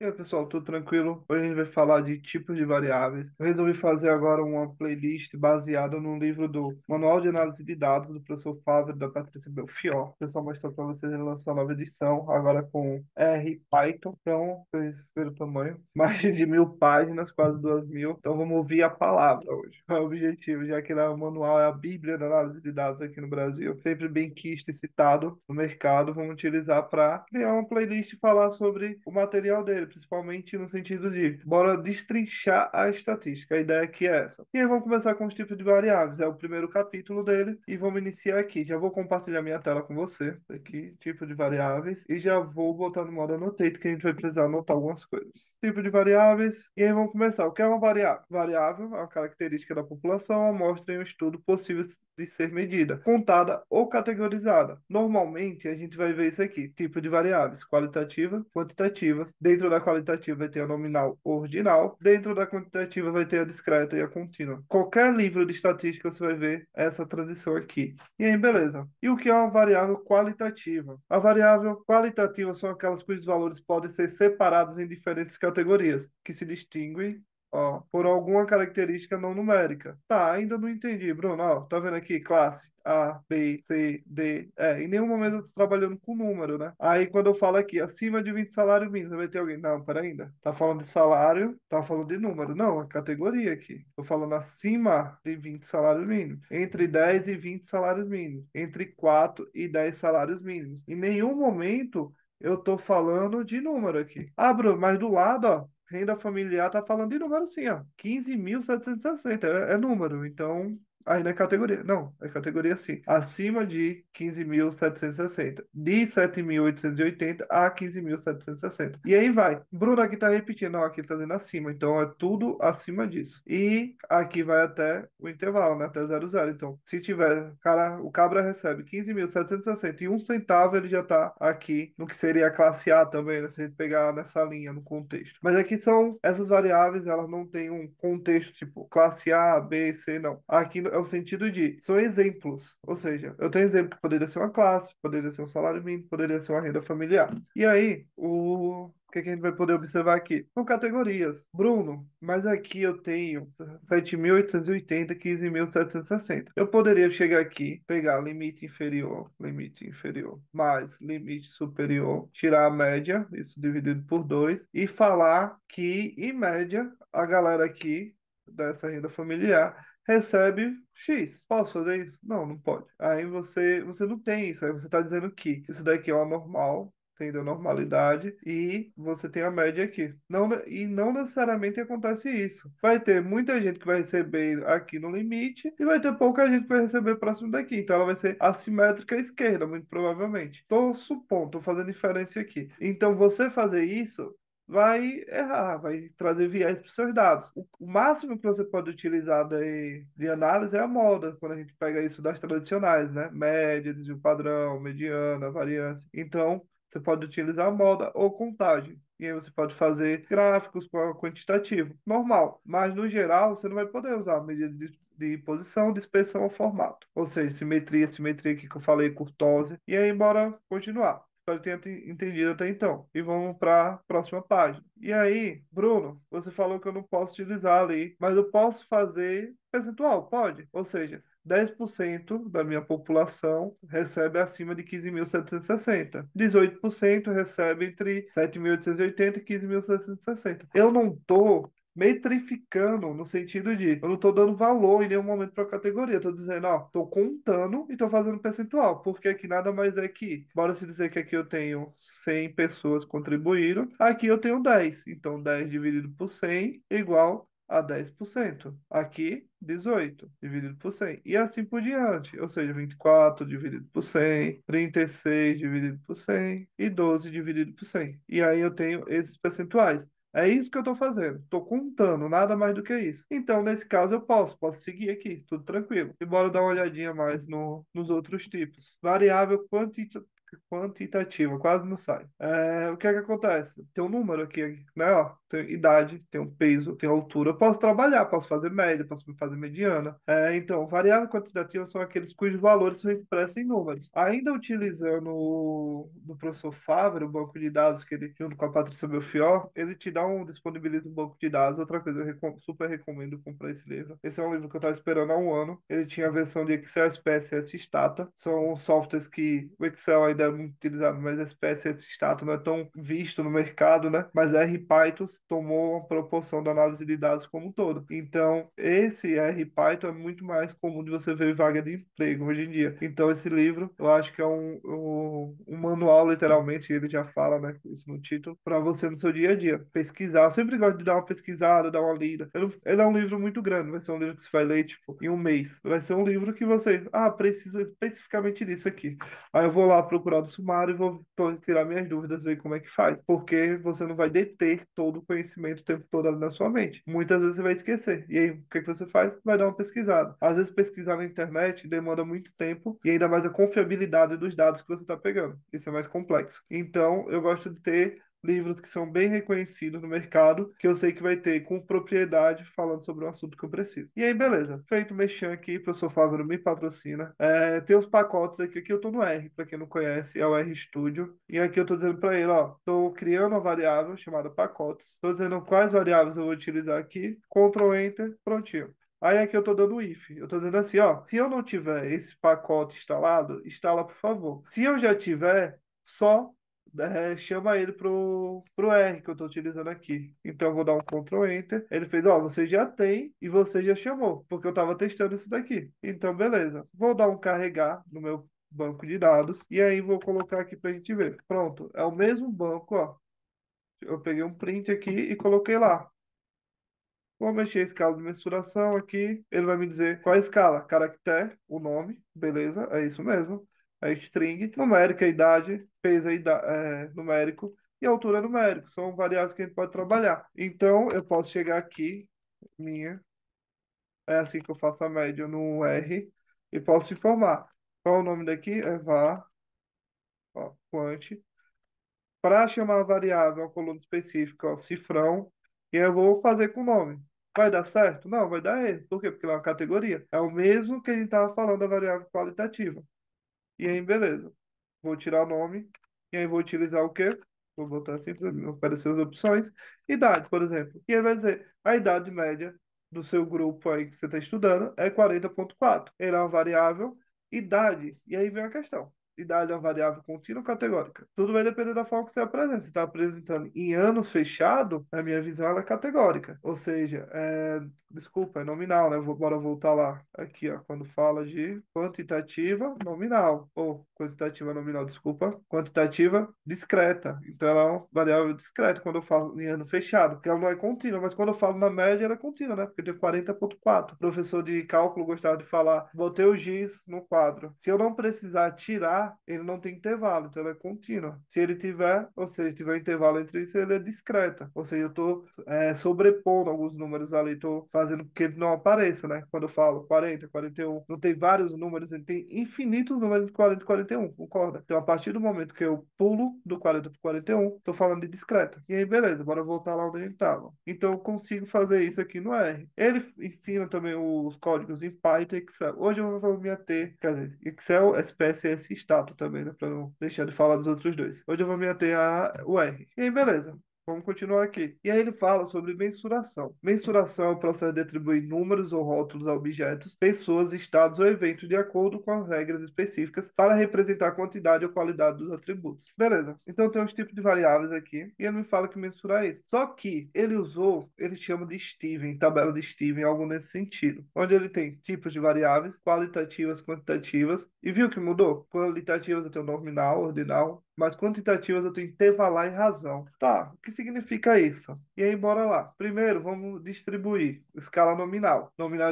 E aí, pessoal, tudo tranquilo? Hoje a gente vai falar de tipos de variáveis. Eu resolvi fazer agora uma playlist baseada no livro do Manual de Análise de Dados do professor Fábio e da Patrícia Belfior. O pessoal mostrou para vocês, ele lançou a nova edição, agora com R e Python. Então, vocês viram o tamanho. Mais de 1.000 páginas, quase 2.000. Então, vamos ouvir a palavra hoje. Qual é o objetivo? Já que o manual é a Bíblia da análise de dados aqui no Brasil, sempre bem quisto e citado no mercado, vamos utilizar para criar uma playlist e falar sobre o material dele, principalmente no sentido de bora destrinchar a estatística. A ideia aqui é essa. E aí vamos começar com os tipos de variáveis. É o primeiro capítulo dele e vamos iniciar aqui. Já vou compartilhar minha tela com você, aqui, tipo de variáveis, e já vou botar no modo annotate que a gente vai precisar anotar algumas coisas. Tipo de variáveis, e aí vamos começar. O que é uma variável? Variável é uma característica da população, amostra em um estudo possível de ser medida, contada ou categorizada. Normalmente, a gente vai ver isso aqui, tipo de variáveis, qualitativa, quantitativas. Dentro da qualitativa vai ter a nominal ou ordinal. Dentro da quantitativa vai ter a discreta e a contínua. Qualquer livro de estatística você vai ver essa transição aqui. E aí, beleza. E o que é uma variável qualitativa? A variável qualitativa são aquelas cujos valores podem ser separados em diferentes categorias, que se distinguem, ó, por alguma característica não numérica. Tá, ainda não entendi, Bruno. Ó, tá vendo aqui? Classe A, B, C, D. Em nenhum momento eu tô trabalhando com número, né? Aí quando eu falo aqui, acima de 20 salários mínimos, vai ter alguém. Não, peraí ainda. Tá falando de salário, tá falando de número. Não, é categoria aqui. Tô falando acima de 20 salários mínimos. Entre 10 e 20 salários mínimos. Entre 4 e 10 salários mínimos. Em nenhum momento eu tô falando de número aqui. Ah, Bruno, mas do lado, ó. Renda familiar tá falando de número sim, ó. 15.760 é número, então aí não é categoria. Não, é categoria sim. Acima de 15.760. De 7.880 a 15.760. E aí vai. Bruno aqui tá repetindo, não, aqui tá dizendo acima, então é tudo acima disso. E aqui vai até o intervalo, né? Até 00. Então, se tiver, cara, o cabra recebe 15.760 e um centavo, ele já tá aqui no que seria a classe A também, né? Se a gente pegar nessa linha, no contexto. Mas aqui são essas variáveis, elas não têm um contexto tipo classe A, B, C, não. Aqui é o sentido de, são exemplos. Ou seja, eu tenho exemplo que poderia ser uma classe, poderia ser um salário mínimo, poderia ser uma renda familiar. E aí, o que que a gente vai poder observar aqui? São categorias. Bruno, mas aqui eu tenho 7.880, 15.760. Eu poderia chegar aqui, pegar limite inferior, mais limite superior, tirar a média, isso dividido por 2, e falar que, em média, a galera aqui dessa renda familiar recebe X. Posso fazer isso? Não, não pode. Aí você não tem isso. Aí você está dizendo que isso daqui é o normal, tendo a normalidade, e você tem a média aqui. Não, e não necessariamente acontece isso. Vai ter muita gente que vai receber aqui no limite e vai ter pouca gente que vai receber próximo daqui. Então ela vai ser assimétrica à esquerda, muito provavelmente. Estou supondo, estou fazendo diferença aqui. Então você fazer isso vai errar, vai trazer viés para os seus dados. O máximo que você pode utilizar de análise é a moda, quando a gente pega isso das tradicionais, né? Média, desvio padrão, mediana, variância. Então, você pode utilizar a moda ou contagem. E aí você pode fazer gráficos com quantitativo, normal. Mas no geral, você não vai poder usar a medida de posição, dispersão ou formato. Ou seja, simetria, simetria aqui que eu falei, curtose. E aí, bora continuar. Espero que tenha entendido até então. E vamos para a próxima página. E aí, Bruno, você falou que eu não posso utilizar ali, mas eu posso fazer percentual? Pode. Ou seja, 10% da minha população recebe acima de 15.760. 18% recebe entre 7.880 e 15.760. Eu não estou metrificando no sentido de eu não estou dando valor em nenhum momento para a categoria. Estou dizendo, ó, estou contando e estou fazendo percentual, porque aqui nada mais é que, bora se dizer que aqui eu tenho 100 pessoas contribuíram, aqui eu tenho 10. Então, 10 dividido por 100 é igual a 10%. Aqui, 18 dividido por 100. E assim por diante. Ou seja, 24 dividido por 100, 36 dividido por 100 e 12 dividido por 100. E aí eu tenho esses percentuais. É isso que eu estou fazendo. Estou contando, nada mais do que isso. Então, nesse caso, eu posso seguir aqui, tudo tranquilo. E bora dar uma olhadinha mais nos outros tipos. Variável quantitativa, quase não sai. O que é que acontece? Tem um número aqui, né? Ó, tenho idade, tenho peso, tenho altura. Eu posso trabalhar, posso fazer média, posso fazer mediana. Então, variável quantitativa são aqueles cujos valores são expressos em números. Ainda utilizando o do professor Favre, o banco de dados que ele, junto com a Patrícia Belfior, ele te dá disponibiliza um banco de dados. Outra coisa, eu super recomendo comprar esse livro. Esse é um livro que eu estava esperando há um ano. Ele tinha a versão de Excel, SPSS e Stata. São softwares que o Excel ainda é muito utilizado, mas SPSS e Stata não é tão visto no mercado, né? Mas R Python tomou uma proporção da análise de dados como um todo. Então, esse R Python é muito mais comum de você ver em vaga de emprego hoje em dia. Então, esse livro, eu acho que é um manual, literalmente, ele já fala, né, isso no título, para você no seu dia a dia. Pesquisar. Eu sempre gosto de dar uma pesquisada, dar uma lida. Ele é um livro muito grande, vai ser um livro que você vai ler, tipo, em um mês. Vai ser um livro que você, preciso especificamente disso aqui. Aí eu vou lá procurar do sumário e vou tirar minhas dúvidas, ver como é que faz. Porque você não vai deter todo o conhecimento o tempo todo ali na sua mente. Muitas vezes você vai esquecer. E aí, o que que você faz? Vai dar uma pesquisada. Às vezes, pesquisar na internet demanda muito tempo e ainda mais a confiabilidade dos dados que você está pegando. Isso é mais complexo. Então, eu gosto de ter livros que são bem reconhecidos no mercado, que eu sei que vai ter com propriedade falando sobre um assunto que eu preciso. E aí, beleza. Feito o mexão aqui, professor Fávero me patrocina. Tem os pacotes aqui eu tô no R, para quem não conhece, é o R Studio. E aqui eu tô dizendo para ele, ó, tô criando uma variável chamada pacotes. Tô dizendo quais variáveis eu vou utilizar aqui. Ctrl Enter, prontinho. Aí aqui eu tô dando o if. Eu tô dizendo assim, ó, se eu não tiver esse pacote instalado, instala, por favor. Se eu já tiver, só chama ele pro R que eu estou utilizando aqui. Então, eu vou dar um Ctrl Enter. Ele fez, ó, você já tem e você já chamou, porque eu estava testando isso daqui. Então, beleza. Vou dar um carregar no meu banco de dados e aí vou colocar aqui para a gente ver. Pronto, é o mesmo banco, ó. Eu peguei um print aqui e coloquei lá. Vou mexer a escala de mensuração aqui. Ele vai me dizer qual é a escala. Caractere, o nome, beleza, é isso mesmo. É string, numérica, idade, peso numérico e altura é numérico. São variáveis que a gente pode trabalhar. Então, eu posso chegar aqui, minha, é assim que eu faço a média no R, e posso informar. Qual é o nome daqui? É var, ó, quant. Para chamar a variável, uma coluna específica, ó, cifrão, e eu vou fazer com o nome. Vai dar certo? Não, vai dar erro. Por quê? Porque ela é uma categoria. É o mesmo que a gente estava falando da variável qualitativa. E aí, beleza. Vou tirar o nome. E aí vou utilizar o quê? Vou botar assim para aparecer as opções. Idade, por exemplo. E aí vai dizer, a idade média do seu grupo aí que você está estudando é 40,4. Ele é uma variável idade. E aí vem a questão. Idade é uma variável contínua ou categórica? Tudo vai depender da forma que você apresenta. Se está apresentando em ano fechado, na minha visão, ela é categórica. Ou seja, desculpa, é nominal, né? Bora voltar lá. Aqui, ó, quando fala de quantitativa nominal, ou quantitativa nominal, desculpa, quantitativa discreta. Então, ela é uma variável discreta quando eu falo em ano fechado, porque ela não é contínua, mas quando eu falo na média, ela é contínua, né? Porque tem 40,4. O professor de cálculo gostava de falar, botei o giz no quadro. Se eu não precisar tirar, ele não tem intervalo, então ela é contínua. Se ele tiver, ou seja, tiver intervalo entre isso, ele é discreta. Ou seja, eu estou sobrepondo alguns números ali, estou fazendo que ele não apareça, né? Quando eu falo 40, 41, não tem vários números, ele tem infinitos números de 40 e 41, concorda? Então, a partir do momento que eu pulo do 40 para 41, estou falando de discreta. E aí, beleza, bora voltar lá onde a gente estava. Então, eu consigo fazer isso aqui no R. Ele ensina também os códigos em Python e Excel. Hoje eu vou me ater, quer dizer, Excel, SPSS e Stata também, né? Para não deixar de falar dos outros dois. Hoje eu vou me ater ao R. E aí, beleza. Vamos continuar aqui. E aí ele fala sobre mensuração. Mensuração é o processo de atribuir números ou rótulos a objetos, pessoas, estados ou eventos de acordo com as regras específicas para representar a quantidade ou qualidade dos atributos. Beleza. Então tem uns tipos de variáveis aqui e ele me fala que mensurar isso. Só que ele chama de Steven, tabela de Steven, algo nesse sentido, onde ele tem tipos de variáveis, qualitativas, quantitativas, e viu que mudou? Qualitativas eu tenho nominal, ordinal, mas quantitativas eu tenho intervalar e razão. Tá, o que significa isso? E aí, bora lá. Primeiro, vamos distribuir escala nominal. Nominal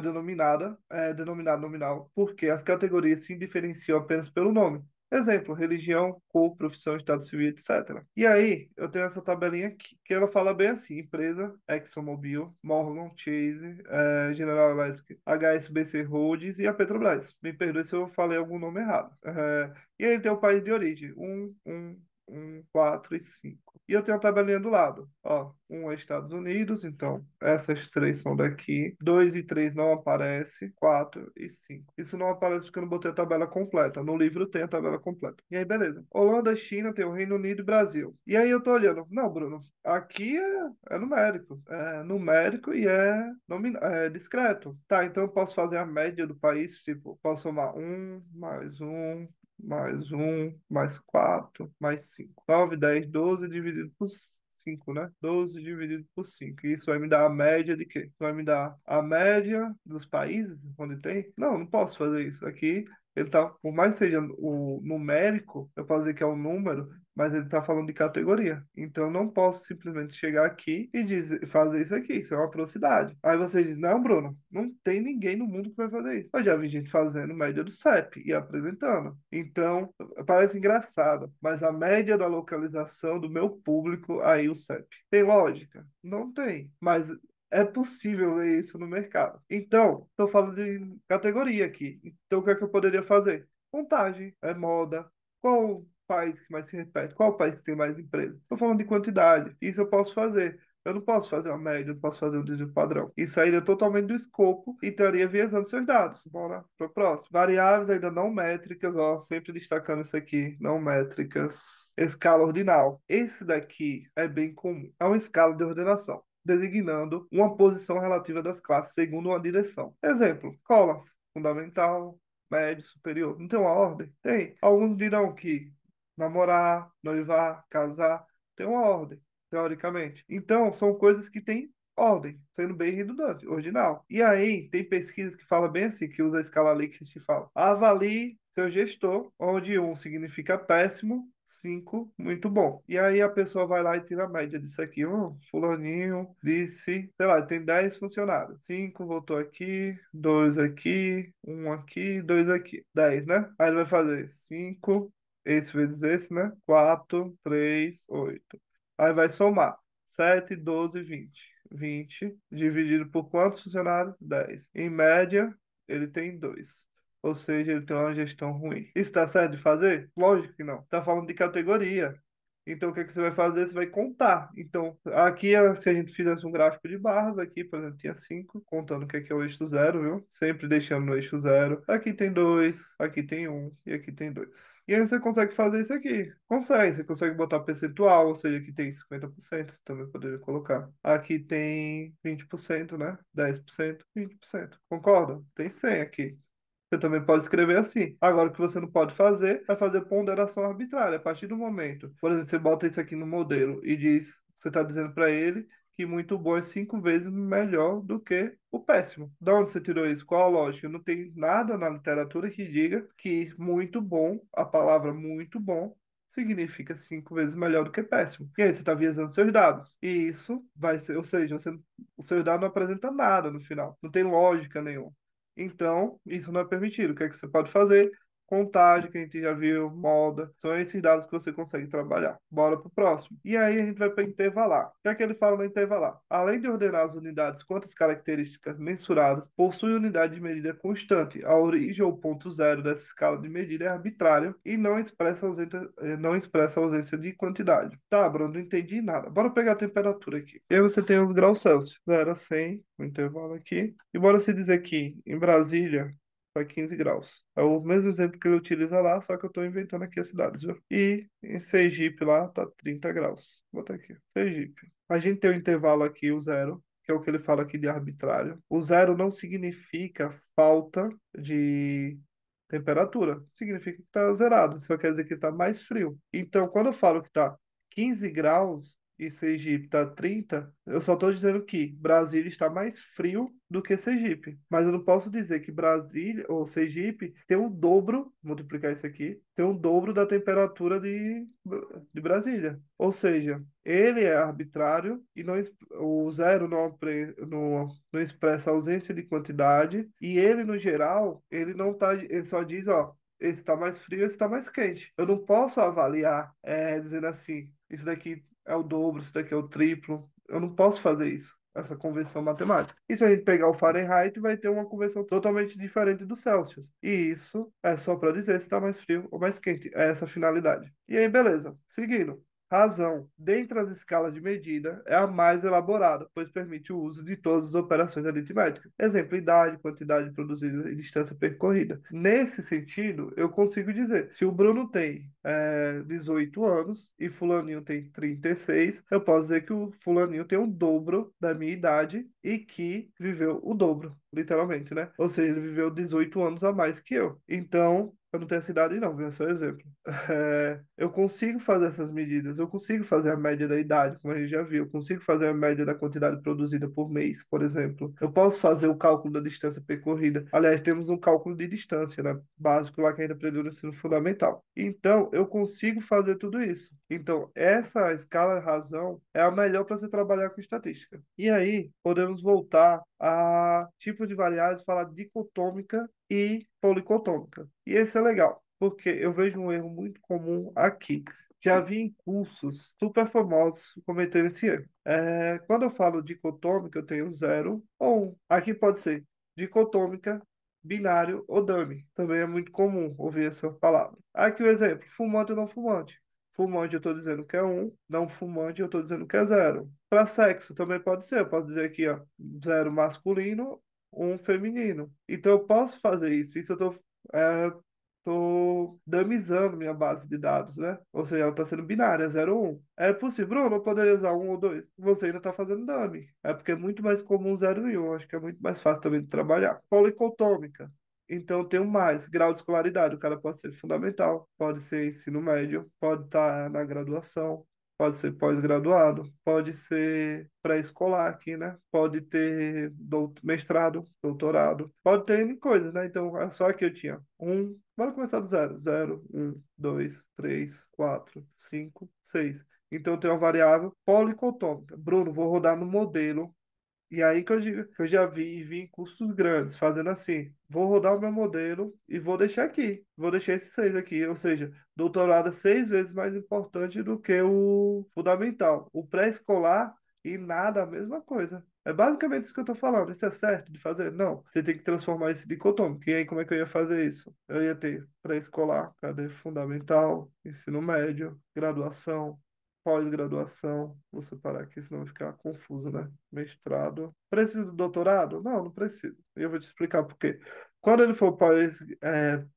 é denominada nominal, porque as categorias se diferenciam apenas pelo nome. Exemplo, religião, cor, profissão, estado civil, etc. E aí, eu tenho essa tabelinha aqui, que ela fala bem assim: empresa, ExxonMobil, Morgan Chase, General Electric, HSBC Holdings e a Petrobras. Me perdoe se eu falei algum nome errado. E aí tem o país de origem, 4 e 5. E eu tenho a tabelinha do lado. Ó, um é Estados Unidos, então essas três são daqui. 2 e 3 não aparece. 4 e 5. Isso não aparece porque eu não botei a tabela completa. No livro tem a tabela completa. E aí, beleza. Holanda, China, tem o Reino Unido e Brasil. E aí eu tô olhando. Não, Bruno, aqui é numérico. É numérico e é discreto. Tá, então eu posso fazer a média do país, tipo, posso somar mais 4, mais 5. 9, 10, 12 dividido por 5, né? 12 dividido por 5. Isso vai me dar a média de quê? Vai me dar a média dos países onde tem? Não, não posso fazer isso. Aqui, ele tá, por mais que seja o numérico, eu posso dizer que é um número, mas ele está falando de categoria. Então, eu não posso simplesmente chegar aqui e fazer isso aqui. Isso é uma atrocidade. Aí você diz, não, Bruno, não tem ninguém no mundo que vai fazer isso. Eu já vi gente fazendo média do CEP e apresentando. Então, parece engraçado, mas a média da localização do meu público, aí o CEP. Tem lógica? Não tem. Mas é possível ver isso no mercado. Então, estou falando de categoria aqui. Então, o que é que eu poderia fazer? Contagem, é moda. Qual o país que mais se repete? Qual o país que tem mais empresas? Estou falando de quantidade. Isso eu posso fazer. Eu não posso fazer uma média, eu não posso fazer um desvio padrão. Isso aí é totalmente do escopo e estaria viesando seus dados. Bora para o próximo. Variáveis ainda não métricas, ó, sempre destacando isso aqui, não métricas. Escala ordinal. Esse daqui é bem comum. É uma escala de ordenação, designando uma posição relativa das classes segundo uma direção. Exemplo, cola, fundamental, médio, superior. Não tem uma ordem? Tem. Alguns dirão que namorar, noivar, casar, tem uma ordem, teoricamente. Então, são coisas que têm ordem, sendo bem redundante, ordinal. E aí, tem pesquisas que falam bem assim, que usa a escala Likert e fala: avalie seu gestor, onde um significa péssimo, 5, muito bom. E aí a pessoa vai lá e tira a média disso aqui. Fulaninho disse, sei lá, tem 10 funcionários. 5 voltou aqui, 2 aqui, um aqui, 2 aqui. 10, né? Aí ele vai fazer 5, esse vezes esse, né? 4, 3, 8. Aí vai somar 7, 12, 20. 20 dividido por quantos funcionários? 10. Em média, ele tem 2. Ou seja, ele tem uma gestão ruim. Isso está certo de fazer? Lógico que não. Está falando de categoria. Então, o que é que você vai fazer? Você vai contar. Então, aqui, se a gente fizesse um gráfico de barras, aqui, por exemplo, tinha 5, contando o que é o eixo zero, viu? Sempre deixando no eixo zero. Aqui tem 2, aqui tem um e aqui tem 2. E aí você consegue fazer isso aqui. Consegue, você consegue botar percentual, ou seja, aqui tem 50%, você também poderia colocar. Aqui tem 20%, né? 10%, 20%. Concorda? Tem 100 aqui. Você também pode escrever assim. Agora, o que você não pode fazer é fazer ponderação arbitrária. A partir do momento, por exemplo, você bota isso aqui no modelo e diz, você está dizendo para ele que muito bom é 5 vezes melhor do que o péssimo. Da onde você tirou isso? Qual a lógica? Não tem nada na literatura que diga que muito bom, a palavra muito bom, significa 5 vezes melhor do que péssimo. E aí você está viesando seus dados. E isso vai ser, ou seja, o seu dado não apresenta nada no final. Não tem lógica nenhuma. Então, isso não é permitido. O que é que você pode fazer? Contagem, que a gente já viu, molda. São esses dados que você consegue trabalhar. Bora para o próximo. E aí a gente vai para intervalar. O que é que ele fala no intervalar? Além de ordenar as unidades quanto às características mensuradas, possui unidade de medida constante. A origem ou ponto zero dessa escala de medida é arbitrária e não expressa ausência de quantidade. Tá, Bruno, não entendi nada. Bora pegar a temperatura aqui. E aí você tem os graus Celsius. 0 a 100, o intervalo aqui. E bora se dizer que em Brasília vai 15 graus. É o mesmo exemplo que ele utiliza lá, só que eu estou inventando aqui as cidades, viu? E em Sergipe lá tá 30 graus. Vou botar aqui. Sergipe. A gente tem o intervalo aqui, o zero, que é o que ele fala aqui de arbitrário. O zero não significa falta de temperatura. Significa que está zerado. Só quer dizer que está mais frio. Então, quando eu falo que está 15 graus e Sergipe está 30, eu só estou dizendo que Brasília está mais frio do que Sergipe. Mas eu não posso dizer que Brasília ou Sergipe tem o dobro, multiplicar isso aqui, tem o dobro da temperatura de Brasília. Ou seja, ele é arbitrário e o zero não expressa ausência de quantidade e ele, no geral, ele não tá, ele só diz, ó, esse está mais frio, esse está mais quente. Eu não posso avaliar, dizendo assim, isso daqui é o dobro, isso daqui é o triplo. Eu não posso fazer isso, essa conversão matemática. E se a gente pegar o Fahrenheit, vai ter uma conversão totalmente diferente do Celsius. E isso é só para dizer se está mais frio ou mais quente. É essa a finalidade. E aí, beleza. Seguindo. razão, dentre as escalas de medida, é a mais elaborada, pois permite o uso de todas as operações aritméticas. Exemplo, idade, quantidade produzida e distância percorrida. Nesse sentido, eu consigo dizer, se o Bruno tem 18 anos e fulaninho tem 36, eu posso dizer que o fulaninho tem o dobro da minha idade e que viveu o dobro, literalmente, né? Ou seja, ele viveu 18 anos a mais que eu. Então, eu não tenho essa idade não, viu? É só exemplo. Eu consigo fazer essas medidas, eu consigo fazer a média da idade, como a gente já viu, eu consigo fazer a média da quantidade produzida por mês, por exemplo. Eu posso fazer o cálculo da distância percorrida. Aliás, temos um cálculo de distância, né? Básico lá que a gente aprendeu no ensino fundamental. Então, eu consigo fazer tudo isso. Então, essa escala razão é a melhor para você trabalhar com estatística. E aí, podemos voltar a tipos de variáveis, falar dicotômica e policotômica. E esse é legal, porque eu vejo um erro muito comum aqui. Já vi em cursos super famosos cometerem esse erro. Quando eu falo dicotômica, eu tenho zero ou um. Aqui pode ser dicotômica, binário ou dummy. Também é muito comum ouvir essa palavra. Aqui o exemplo, fumante ou não fumante. Fumante eu estou dizendo que é um, não fumante eu estou dizendo que é zero. Para sexo também pode ser, eu posso dizer aqui, ó, zero masculino, um feminino. Então eu posso fazer isso. Isso eu tô damizando minha base de dados, né? Ou seja, ela está sendo binária, 0 ou 1. É possível, Bruno, eu poderia usar um ou dois. Você ainda está fazendo dummy. É porque é muito mais comum 0 e 1. Acho que é muito mais fácil também de trabalhar. Policotômica. Então tem um mais. Grau de escolaridade. O cara pode ser fundamental, pode ser ensino médio, pode estar na graduação, pode ser pós-graduado, pode ser pré-escolar aqui, né? Pode ter mestrado, doutorado, pode ter N coisas, né? Então, é só que eu tinha um. Bora começar do zero. Zero, um, dois, três, quatro, cinco, seis. Então, eu tenho uma variável policotômica. Bruno, vou rodar no modelo e aí que eu já vi, e vi em cursos grandes fazendo assim, vou rodar o meu modelo e vou deixar aqui, vou deixar esses seis aqui, ou seja, doutorado é 6 vezes mais importante do que o fundamental. O pré-escolar e nada a mesma coisa. É basicamente isso que eu estou falando. Isso é certo de fazer? Não. Você tem que transformar isso em dicotômico. E aí, como é que eu ia fazer isso? Eu ia ter pré-escolar, cadê fundamental, ensino médio, graduação, pós-graduação, vou separar aqui, senão vai ficar confuso, né? Mestrado. Precisa do doutorado? Não, não precisa. E eu vou te explicar por quê. Quando ele for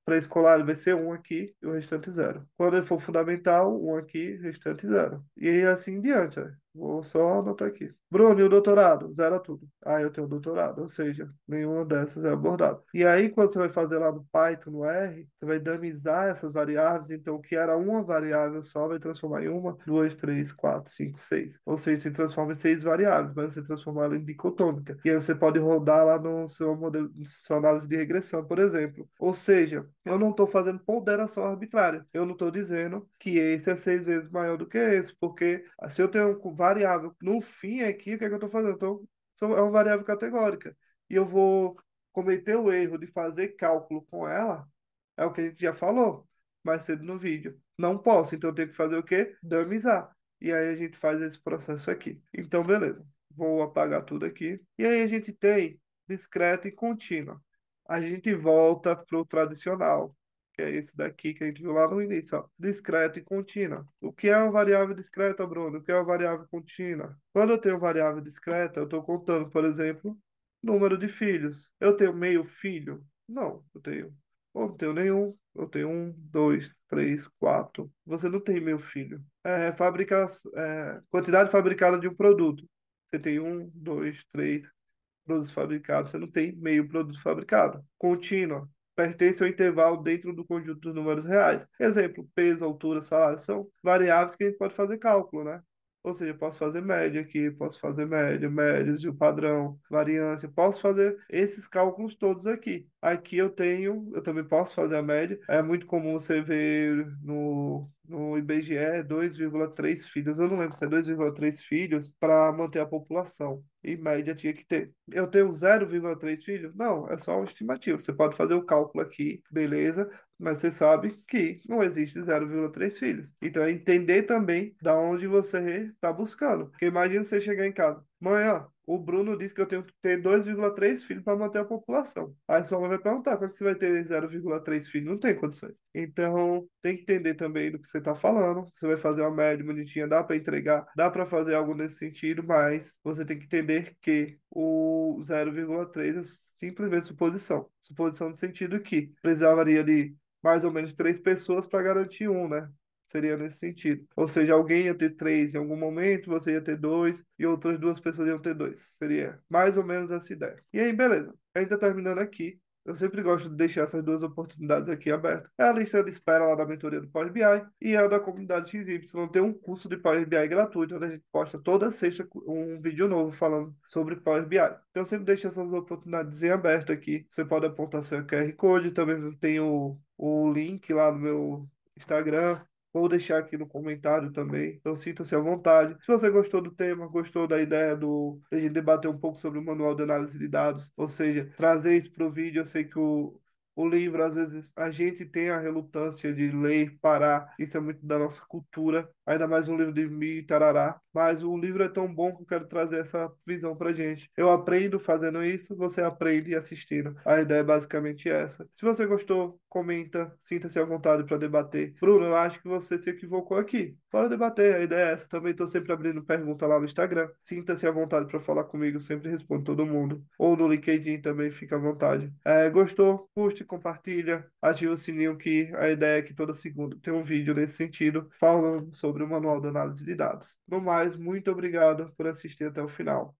pré-escolar, ele vai ser um aqui e o restante zero. Quando ele for fundamental, um aqui, restante zero. E aí assim em diante, né? Vou só anotar aqui. Bruno, e o doutorado? Zero tudo. Ah, eu tenho doutorado, ou seja, nenhuma dessas é abordada. E aí, quando você vai fazer lá no Python, no R, você vai dinamizar essas variáveis. Então, o que era uma variável só vai transformar em uma, duas, três, quatro, cinco, seis. Ou seja, você transforma em 6 variáveis, mas você transforma ela em dicotômica. E aí você pode rodar lá no seu modelo, na sua análise de regressão, por exemplo. Ou seja, eu não estou fazendo ponderação arbitrária. Eu não estou dizendo que esse é 6 vezes maior do que esse, porque se eu tenho variável no fim aqui, o que é que eu estou fazendo? É uma variável categórica. E eu vou cometer o erro de fazer cálculo com ela, é o que a gente já falou mais cedo no vídeo. Não posso, então eu tenho que fazer o quê? Dumizar. E aí a gente faz esse processo aqui. Então, beleza. Vou apagar tudo aqui. E aí a gente tem discreta e contínua. A gente volta para o tradicional, que é esse daqui que a gente viu lá no início, ó. Discreta e contínua. O que é uma variável discreta, Bruno? O que é uma variável contínua? Quando eu tenho variável discreta, eu estou contando, por exemplo, número de filhos. Eu tenho meio filho? Não, eu tenho. Ou não tenho nenhum. Eu tenho um, dois, três, quatro. Você não tem meio filho. Quantidade fabricada de um produto. Você tem um, dois, três, produtos fabricados, você não tem meio produto fabricado. Contínua. Pertence ao intervalo dentro do conjunto dos números reais. Exemplo, peso, altura, salário, são variáveis que a gente pode fazer cálculo, né? Ou seja, eu posso fazer média aqui, posso fazer média, médias de um padrão, variância, posso fazer esses cálculos todos aqui. Aqui eu também posso fazer a média. É muito comum você ver no IBGE 2,3 filhos. Eu não lembro se é 2,3 filhos para manter a população. Em média tinha que ter. Eu tenho 0,3 filhos? Não, é só uma estimativa. Você pode fazer o cálculo aqui, beleza, mas você sabe que não existe 0,3 filhos. Então é entender também da onde você está buscando. Porque imagina você chegar em casa, mãe, ó, o Bruno disse que eu tenho que ter 2,3 filhos para manter a população. Aí sua mãe vai perguntar, como é que você vai ter 0,3 filhos? Não tem condições. Então, tem que entender também do que você está falando. Você vai fazer uma média bonitinha, dá para entregar, dá para fazer algo nesse sentido, mas você tem que entender que o 0,3 é simplesmente suposição. Suposição no sentido que precisaria de mais ou menos 3 pessoas para garantir um, né? Seria nesse sentido. Ou seja, alguém ia ter 3 em algum momento, você ia ter 2 e outras 2 pessoas iam ter 2. Seria mais ou menos essa ideia. E aí, beleza. Ainda terminando aqui. Eu sempre gosto de deixar essas duas oportunidades aqui abertas. É a lista de espera lá da mentoria do Power BI e a da comunidade XY. Tem um curso de Power BI gratuito, onde a gente posta toda sexta um vídeo novo falando sobre Power BI. Então eu sempre deixo essas oportunidades em aberto aqui. Você pode apontar seu QR Code, também tem o link lá no meu Instagram. Vou deixar aqui no comentário também. Então sinta-se à vontade. Se você gostou do tema, gostou da ideia de a gente debater um pouco sobre o manual de análise de dados, ou seja, trazer isso para o vídeo, eu sei que o livro, às vezes, a gente tem a relutância de ler, parar. Isso é muito da nossa cultura. Ainda mais um livro de mim, tarará. Mas o livro é tão bom que eu quero trazer essa visão pra gente. Eu aprendo fazendo isso, você aprende assistindo. A ideia é basicamente essa. Se você gostou, comenta, sinta-se à vontade para debater. Bruno, eu acho que você se equivocou aqui. Bora debater, a ideia é essa. Também estou sempre abrindo pergunta lá no Instagram. Sinta-se à vontade para falar comigo, eu sempre respondo todo mundo. Ou no LinkedIn também, fica à vontade. Gostou? Curte, compartilha, ativa o sininho que a ideia é que toda segunda tem um vídeo nesse sentido falando sobre o manual de análise de dados. No mais, muito obrigado por assistir até o final.